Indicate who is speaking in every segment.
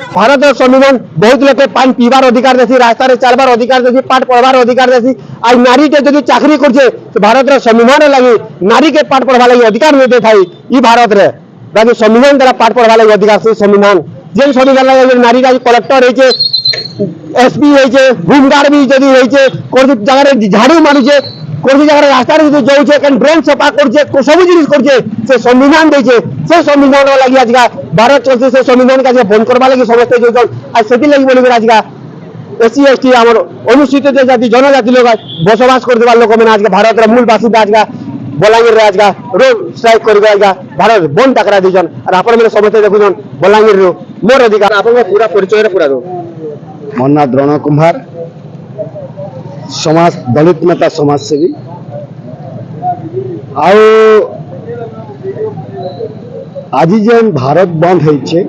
Speaker 1: भारत संविधान बहुत लोग पानी पीबार अधिकार देसी, रास्ता चलबार अधिकार देसी, पाठ पढ़वार अधिकार देसी। आज नारी के जब चाकरी करे तो भारत संविधान लगी नारी के पाठ पढ़वा लगी अधिकार नहीं दे थाई। ई भारत रे बाकी संविधान द्वारा पाठ पढ़वा लगी अधिकार से संविधान जेन संविधान लगे नारी का कलेक्टर है, एसपी है, होमगार्ड भी जदि है, कोन जगह झाड़ू मारुचे, कोन जगह रास्ता रे जाउछे, कन ड्रेन सफा करछे, को सब जिनिस करछे से संविधान देछे। से संविधान लगी आज का भारत चलছে से संविधान का बंद करवा लगी समस्त जो आज सेति लगी बोली आज का एससी एसटी हमर अनुसूचित जाति जनजाति लोग बसवास कर देवा लोक में आज का भारत रे मूल बासिंदा आज का बलांगीर रे आज का रोड स्ट्राइक कर आज का भारत बंद टकरा दिजन और आपण में समस्त देखुजन बलांगीर रो मोर अधिकार आपण पूरा परिचय रे पूरा दो
Speaker 2: मन्ना द्रोण कुमार समाज दलित नेता समाज सेवी आज जेन भारत बंद है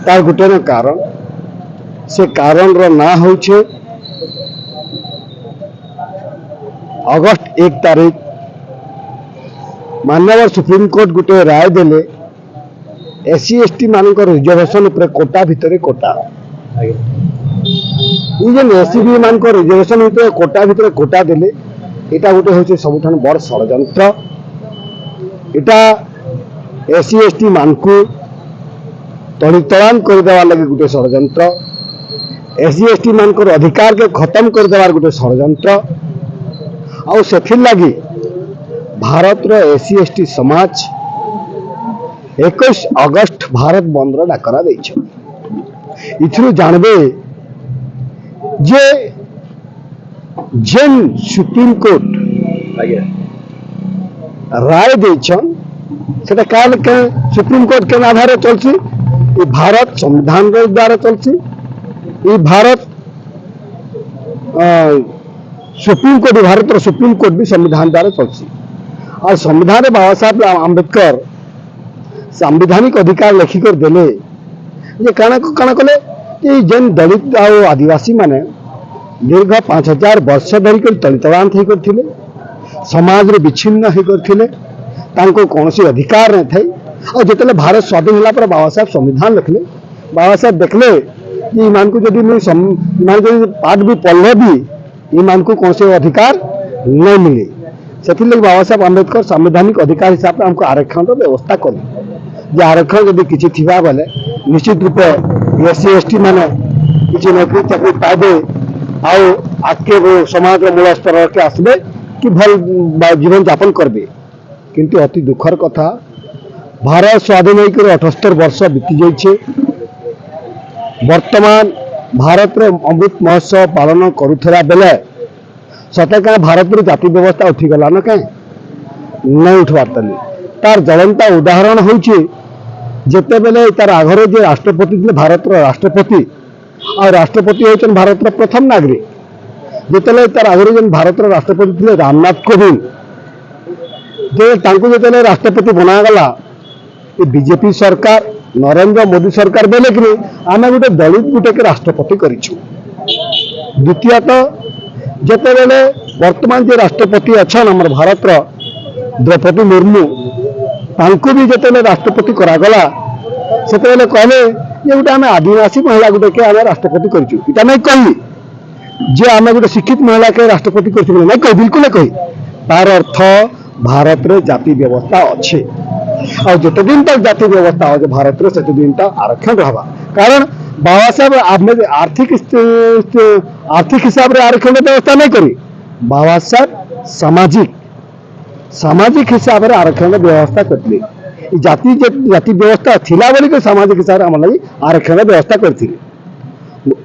Speaker 2: तार गोटे न कारण से कारण रो ना हो अगस्त 1 तारीख माननीय सुप्रीम कोर्ट गोटे राय देले एससी एसटी मानक रिजर्वेशन उपरे कोटा भितर कोटा एससी बी मान रिजर्वेशन भितर कोटा भितर कोटा देले एटा गोटे हूँ सबुठ बड़ षड्यंत्र। एटा एससी एसटी मानकु तलितलान करदेवा लगे गोटे षड्यंत्र। एससी एसटी मानकर अधिकार के खत्म करदेवार गोटे षड्यंत्र। आउ सेथिर लगी भारत रो एससी एसटी समाज 21 अगस्त भारत बंद रो डाकरा देछ। इथरु जानबे जे जेन सुप्रीम कोर्ट राय देछन सेटा काल के सुप्रीम कोर्ट के आधार चलछि। ये भारत संविधान द्वारा चलछि। ये भारत सुप्रीम कोर्ट भारत रो सुप्रीम कोर्ट भी संविधान द्वारा चलछि। और संविधान बाबा साहब आंबेडकर संवैधानिक अधिकार लिखिकर देले जे काना कले कि जेन दलित और आदिवासी माने दीर्घ 5000 वर्ष धरिक तलितलांत होकर समाज रे विच्छिन्न होकर कौन अधिकार नहीं थे। और जिते भारत स्वाधीन होला पर बाबा साहब संविधान लिखले बाबा साहब देखले कि ईमान को जब मुझे पाठ भी पढ़ले भी ईमान को कौन से अधिकार नहीं मिले से बाबा साहब आंबेडकर संवैधानिक अधिकार हिसाब से हमको आरक्षण व्यवस्था कले। आरक्षण जब किसी थिबा बेले निश्चित रूपे एससी एसटी माने किसी नौकरी चाकरी पाइबे आउ आगे समाज मूल स्तर के आसबे कि भल जीवन यापन करबे। किंतु अति दुखर कथा भारत स्वाधीन होकर 78 वर्ष बीती जाइए। वर्तमान भारत रे अमृत महोत्सव पालन करुथरा बेले सते क्या भारत जाति व्यवस्था उठीगला न कहीं नहीं उठवार तले तार ज्वलंता उदाहरण होची जेते बेले तार आघरे जे राष्ट्रपति थे भारत राष्ट्रपति और राष्ट्रपति होचन भारत प्रथम नागरिक जिते तार आगे जेन भारत राष्ट्रपति थे रामनाथ कोविंद जो राष्ट्रपति बनागला बीजेपी सरकार नरेंद्र मोदी सरकार बेले कि आम गोटे दलित गुटे के राष्ट्रपति करिछु। द्वितीयतः जिते बेले वर्तमान जो राष्ट्रपति अच्छा आम भारत द्रौपदी मुर्मू तांको भी जिते राष्ट्रपति करागला से कहले ये गोटे आम आदिवासी महिला गुटे के आम राष्ट्रपति करिछु। इटा नहीं कहली जे आम गोटे शिक्षित महिला के राष्ट्रपति कर नहीं कही बिल्कुल नहीं कही तार अर्थ भारत रे जाति व्यवस्था अच्छे और जिते दिन तक जाति व्यवस्था हो भारत रे सेते दिन तक आरक्षण रहा। कारण बाबा साहब आर्थिक हिसाब रे आरक्षण व्यवस्था नहीं करी बाबा साहब सामाजिक हिसाब रे आरक्षण व्यवस्था करते जाति व्यवस्था थिला बोली के सामाजिक हिसाब से आम लगी आरक्षण व्यवस्था करते।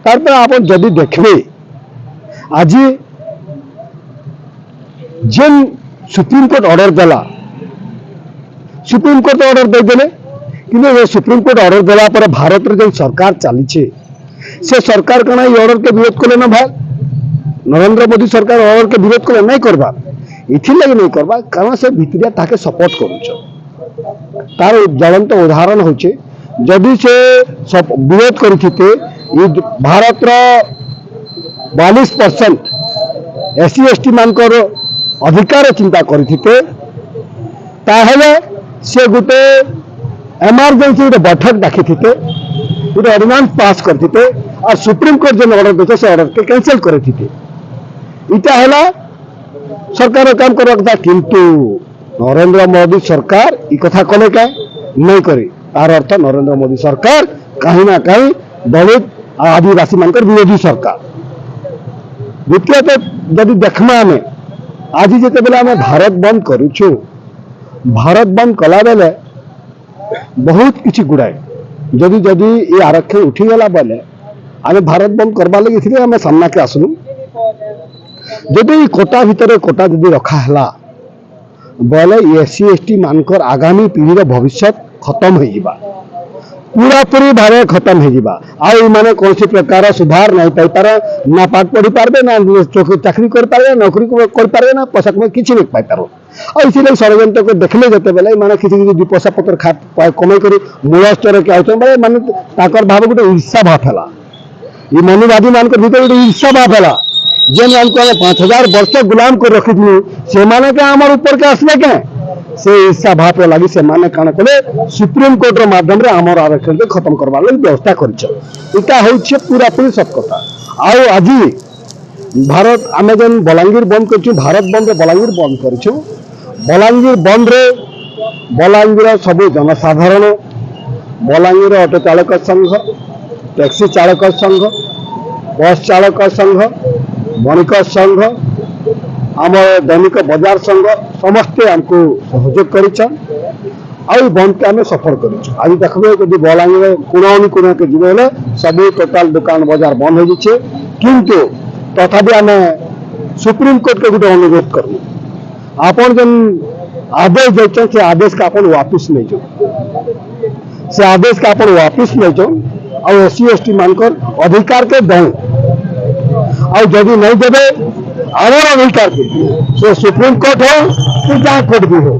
Speaker 2: तार आप जदि देखबे आज जेन सुप्रीम कोर्ट ऑर्डर देला सुप्रीम कोर्ट ऑर्डर देदेले कि सुप्रीम कोर्ट ऑर्डर देला पर भारत रे जो सरकार चली से सरकार कना ये ऑर्डर के विरोध कले ना भाई नरेंद्र मोदी सरकार ऑर्डर के विरोध कले नहीं करबा इथि लगे नहीं करबा कारण से भितरिया ताके सपोर्ट करूछ। तार ज्वलंत उदाहरण होचे जदि से सब विरोध करथिते भारत रो 42% एससी एसटी मानकर अधिकार चिंता करथिते ताहले से गोटे एमरजेंसी बैठक डाकी थे, गोटे ऑर्डिनेंस पास करते और सुप्रीम कोर्ट जो ऑर्डर देते से ऑर्डर के कैंसिल करते इटा है सरकार काम करवा कथा, किंतु नरेंद्र मोदी सरकार ई कथा कले क्या नहीं करे, तार अर्थ नरेंद्र मोदी सरकार कहीं ना कहीं दलित और आदिवासी मानकर विरोधी सरकार। द्वितीयतः जदि देखमा आम आज जिते बेले आम भारत बंद करुचु, भारत बंद कला बेले बहुत किसी गुड़ाए जदि जदि ये आरक्षण उठीगला बेले आम भारत बंद करवा लगी आम सामना के आसलु, जदि कोटा भितर कोटा जदि रखा है बोले एससी एसटी मानकर आगामी पीढ़ी भविष्य खत्म हो जावा, पूरा पूरी भाव खत्म हो जावा। आई माने कौन प्रकार सुधार नहीं पाई पारे, ना पाठ पढ़ी पारे, ना चाकरी कर पारे, नौकरी कर पारे, ना पोशाक में किसी नहीं पाई पारो। और इसीलिए षड्यंत्र को देखले जेते बेले माने किसी दु पैसा पत्र कमाई कर मूल स्तर के आउछन बेले माने ताकर भाव गोटे ईर्षा भाव है, ये मनुवादी मान भीतर गोटे ईर्षा भाव है जेन हमको 5000 वर्ष गुलाम कर रखी से माने के आमर ऊपर के आसले के से ईर्षा भाव लगी से माने काण कले सुप्रीम कोर्ट रो माध्यम रे आमर आरक्षण के खत्म करवा लगी व्यवस्था करिछ। इटा होछ पूरा पूरी सत कथा। आउ आज भारत आमे जन बलांगीर बंद करछु, भारत बंद रे बलांगीर बंद करछु, बलांगीर बंद रे बलांगीर सब जनसाधारण, बलांगीर ऑटो चालक संघ, टैक्सी चालक संघ, बस चालक संघ, वणिक संघ, आम दैनिक बजार संघ समस्ते आमको सहयोग कर बंद के आम सफल कर। आज देखिए जब बलांगीर कोणा अनुकोण के जीवे सब टोटाल दुकान बाजार बंद हो जाए, किंतु तथापि आम सुप्रीम कोर्ट के गोटे अनुरोध करूँ, आपन जन आदेश देते से आदेश का अपन वापिस नहीं जाओ, से आदेश का अपन वापिस नहीं जाओ और एससी एसटी मानकर अधिकार के दें और जदि नहीं देवे आमर अधिकार के तो सुप्रीम कोर्ट हो कि जहाँ कोर्ट भी हो,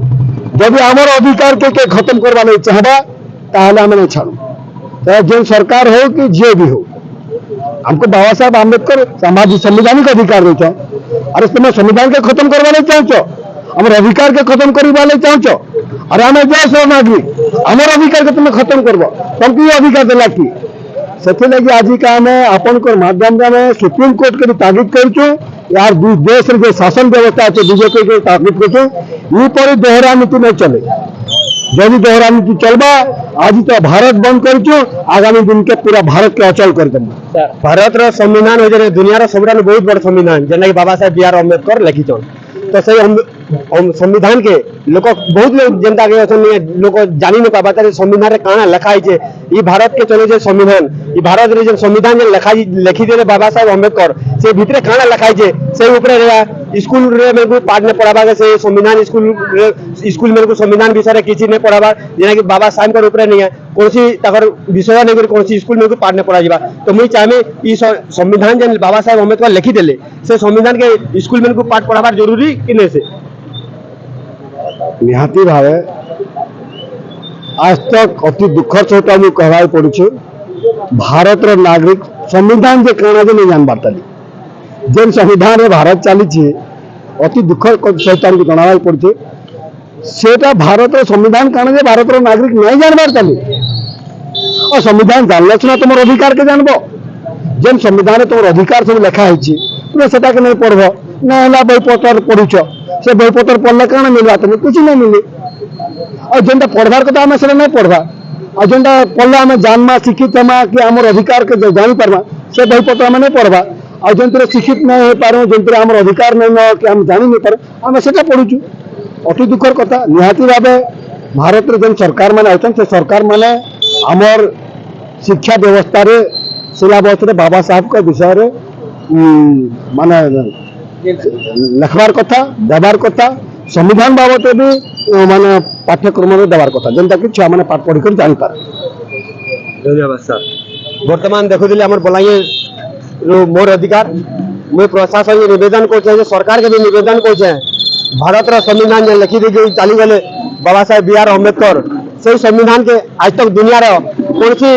Speaker 2: जब आमर अधिकार के खत्म करवा नहीं चाहबा ताहले आम नहीं छाड़ू, चाहे जेन सरकार हो कि जे भी हो। हमको बाबा साहब आम्बेडकर सामाजिक संवैधानिक अधिकार देते हैं, अरे तुम संविधान के खत्म करवा नहीं चाहो, आमर अधिकार के खत्म करवा नहीं चाहो, अरे आम देश नागरिक आमर अधिकार के तुम्हें खत्म करव तुमको ये अधिकार देला कि से लगी आज का आम आपण माध्यम सुप्रीम कोर्ट के तागिद करूँ यार देश जो शासन व्यवस्था अच्छे बीजेपी के तागिद कर दोहरा नीति नहीं चले, जदि दोहरा नीति चलबा आज तो भारत बंद करूँ आगामी दिन के पूरा भारत के अचल कर देना।
Speaker 1: भारत रो संविधान हो दुनिया सबुठान बहुत बड़ संविधान जेना बाबा साहेब बी आर अम्बेडकर लिखिछन, तो से संविधान के लोक बहुत लोग जनता के लोक जानी नहीं पाबा संविधान काना लिखाई है। ये भारत के चले संविधान, ये भारत रे संविधान लिखी दे बाबा साहेब अम्बेडकर से भितर काना लिखाई है से ऊपर स्कूल में को पाठ नहीं पढ़ाबा से संविधान स्कूल में को संविधान विषय किसी नहीं पढ़ाबा जेना कि बाबा साहेब के ऊपर नहीं है कौन विषय नहीं कौन स्कूल में को पाठ नहीं पढ़ा तो मुझे चाहे संविधान जो बाबा साहेब अम्बेडकर लिखी देले से संविधान के स्कूल में को पाठ पढ़ाबार जरूरी कि नहीं से
Speaker 2: निहाती भावे आज तक अति दुखर सहित मुझे कहवाई पड़ुछ भारत रो नागरिक संविधान जे कौन नहीं जान पार्ताली जेन संविधान भारत चली अति दुखर सहित आमको जनावाई पड़े सेटा भारत संविधान कौन जे भारत रो नागरिक नहीं जान पार्ताली और संविधान जानल सीना तुम अधिकार के जानब जेन संविधान तुम अधिकार सब लिखाई तुम से नहीं पढ़ब ना बही पत्र पढ़ुच से बही पत्र पढ़ले कौन मिलवा तुम्हें कुछ नहीं मिले और जेनटा पढ़वार कथा आम से नहीं पढ़वा और जेनटा पढ़ले आम जानवा शिक्षित हमा कि आम अधिकार के जानी पार्मा से बही पत्र आम नहीं पढ़वा और जेन शिक्षित नहीं हो पार जेन आम अधिकार नहीं न कि आम जानी नहीं पार आम से पढ़ुचु अति दुखर कथा। निहाती भाव भारत जेन सरकार मैंने अच्छे से सरकार मैंने आमर शिक्षा व्यवस्था रे सिलेबस रे बाबा साहब के विषय माने लिखबार कथा देवार कथा संविधान बाबत भी माने पाठ्यक्रम देवार कथा जेनटा कि छुआ मैंने पाठ पढ़ी जानी पार।
Speaker 1: धन्यवाद सर। बर्तमान देखुली आम बलांगीर मोर अधिकार मुझे प्रशासन के निवेदन कर सरकार के भी निवेदन कर भारत संविधान जो लिखी दी चली गले बाबा साहेब बी आर अम्बेडकर से संविधान के आज तक दुनिया कौन सी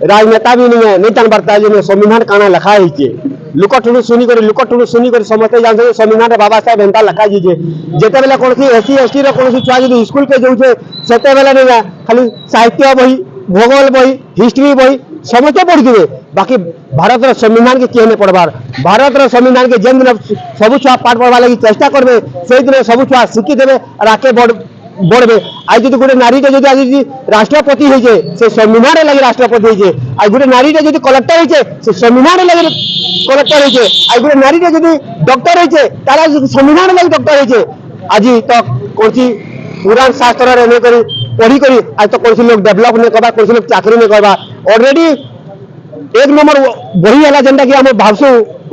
Speaker 1: राजनेता भी नहीं जानता जो संविधान काना लिखा है लुकठुणु शुणी कर समस्ते जानते संविधान रे बाबा साहेब एंता लिखा जे जेते बेले कोन एससी एसटी रो कोन छुआ जो स्कूल के जाऊे सेते बेले नहीं खाली साहित्य बही भूगोल बही हिस्ट्री बही समस्ते पढ़े बाकी भारत संविधान के किए नहीं पढ़वार भारत संविधान के जेन दिन सब छुआ पाठ पढ़वा लगी चेष्टा करबे से दिन सब छुआ शिखी देवे और आगे बढ़े आज जो गोटे नारी के आज राष्ट्रपति होइछे से संविधान लगी राष्ट्रपति होइछे आज गोटे नारी के जो कलेक्टर होइछे से संविधान लगी कलेक्टर होइछे आज गोटे नारी के जो डॉक्टर होइछे तारा संविधान लगी डॉक्टर होइछे आज तो कोची पुराण शास्त्र रे नहीं करी पढ़ी करी आज तो कोई लोग डेवलप नहीं करबा कोई लोग चाकरी नहीं करबा ऑलरेडी एक नंबर बही है जेनटा कि आम भावसु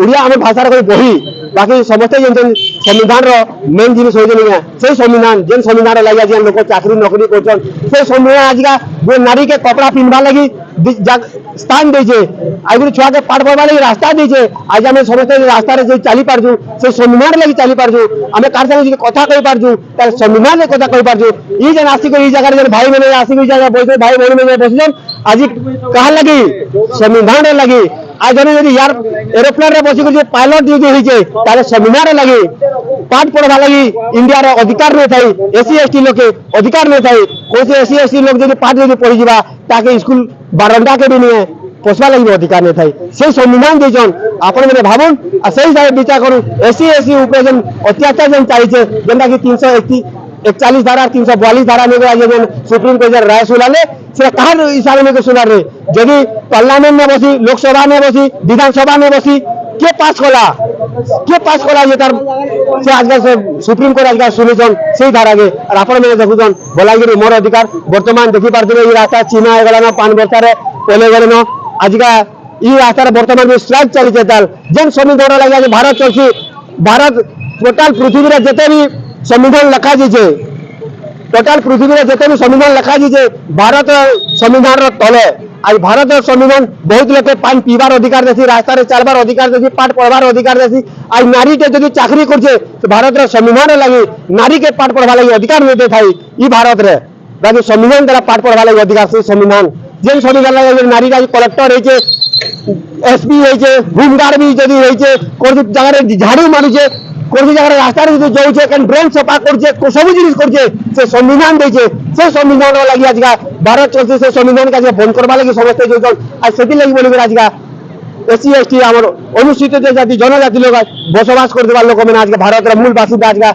Speaker 1: ओडिया आम भाषार कोई बही बाकी समस्ते जन संविधान रो मेन जिनिस हो जनी से संविधान जेन संविधान लगे आज लोग चाकरी नौकरी करछन से संविधान आज का जो नारी के कपड़ा पिनवा लगी स्थान देजे आज गोटे छुआ के पाठ पढ़वा लगी रास्ता देजे आज आम समस्ते रास्ता रे चली पारजु से संविधान लगी चली पारजु आम कार संगे कथा कहि पारजु तार संविधान रे कथा कहि पारजु ई जन आसिक ई जगह जन भाई माने आसिक ई जगह बैठे भाई बहन में बसजन आज कहा लगी संविधान रे लगी आज जने यदि यार एरोप्लेन रे बसी के पायलट जो होइछे तारे संविधान रे लगी पाठ पढ़वा लगी इंडिया रे अधिकार नहीं थाई एससी एसटी लोग के अधिकार नहीं थाई कोई से एससी एसटी लोग जो पाठ जो पढ़ी जीवा ताके स्कूल बारंडा के भी नहीं है पोसवा लगी अधिकार नहीं थाई से संविधान देजन आपण माने भाबन आ सही हिसाब विचार करू एससी एसटी ऊपर जन अत्याचार जन चाहिए जेंटा कि 341 धारा 342 धारा में आज जन सुप्रीम कोर्ट राय सुनाले से कहां हिसाब में सुना रे यदि पार्लियामेंट में बसी लोकसभा में बसी विधानसभा में बसी के पास कला ये तार से आज सुप्रीम कोर्ट आज सुनिछन से धारा के और आपण में देखुछन बलांगीर मोर अधिकार वर्तमान देखि पारथिबे ई रास्ता चीना हे गला ना 5 वर्ष रे पहले गले न आज का ई रास्ता वर्तमान में स्ट्राइक चली जेताल जन संविधान लगे आज भारत चलसी भारत टोटल पृथ्वी रे जते भी संविधान लिखा जे टोटल पृथ्वी रे जते भी संविधान लिखा जे भारत संविधान रो तले आज भारत संविधान बहुत लोग के पानी पीवार अधिकार देसी रास्ता रे चलबार अधिकार देसी पाठ पढ़वार अधिकार देसी आज नारी के जो चाकरी करछे तो भारत रे संविधान लगी नारी के पाठ पढ़वा लगी अधिकार नहीं देथाई ई भारत रे बाकी संविधान द्वारा पाठ पढ़वा लगी अधिकार से संविधान जेन संविधान लगी नारी का कलेक्टर होइछे एसपी होइछे होमगार्ड भी जदी होइछे कोन जगह रे झाड़ू मारुछे कोन जगह रे रास्ता रे जाउछे कन ड्रेन सफा करछे को सब जिनिस करछे से संविधान देछे से संविधान लगी आज का भारत चलছে से संविधान का बंद करवा लगी समस्ते जो आज सेति लगी बोली आज का एससी एसटी हमर अनुसूचित जाति जनजाति लोग बसवास करदेवा लोक मैंने आज का भारत रे मूल बासिंदा आज का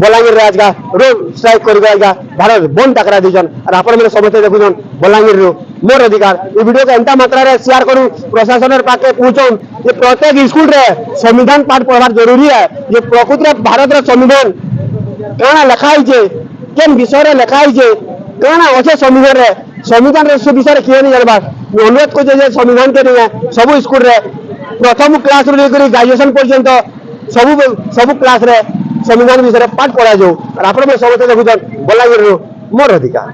Speaker 1: बलांगीर रे आज का रोड स्ट्राइक कर आज का भारत बंद टकरा दीजन और आपण मेरे समस्ते देखुजन बलांगीर रो मोर अधिकार ये वीडियो के एंता मात्रा रे शेयर करू प्रशासन पाके पहुंचन ये प्रत्येक स्कूल रे संविधान पाठ पढ़वार जरूरी है ये प्रकृति भारत रे संविधान काना लिखा है केन विषय रे लिखा है काना अच्छे संविधान रे से विषय किए नहीं जानबार अनुरोध को जे संविधान के नहीं सब स्कूल रे प्रथम क्लास रू लेकर ग्रेजुएशन पर्यंत सब क्लास रे संविधान विषय पाठ पढ़ा जाऊ और आपण में समझते देखुछन बलांगीर मोर अधिकार।